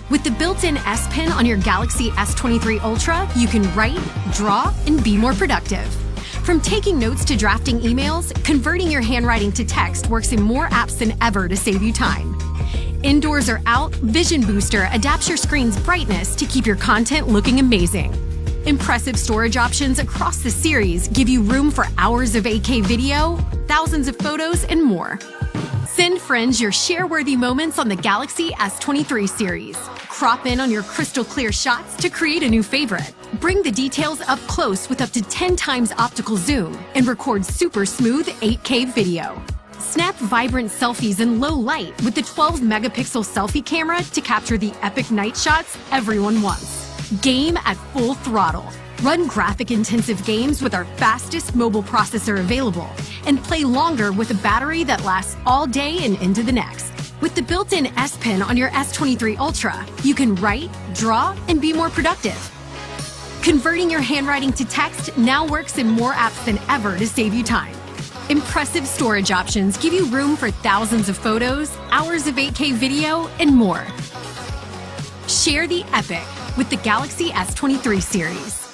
With the built-in S Pen on your Galaxy S23 Ultra, you can write, draw, and be more productive. From taking notes to drafting emails, converting your handwriting to text works in more apps than ever to save you time. Indoors or out, Vision Booster adapts your screen's brightness to keep your content looking amazing. Impressive storage options across the series give you room for hours of 8K video, thousands of photos, and more. Send friends your share-worthy moments on the Galaxy S23 series. Crop in on your crystal-clear shots to create a new favorite. Bring the details up close with up to 10 times optical zoom and record super smooth 8K video. Snap vibrant selfies in low light with the 12-megapixel selfie camera to capture the epic night shots everyone wants. Game at full throttle. Run graphic-intensive games with our fastest mobile processor available, and play longer with a battery that lasts all day and into the next. With the built-in S Pen on your S23 Ultra, you can write, draw, and be more productive. Converting your handwriting to text now works in more apps than ever to save you time. Impressive storage options give you room for thousands of photos, hours of 8K video, and more. Share the epic with the Galaxy S23 series.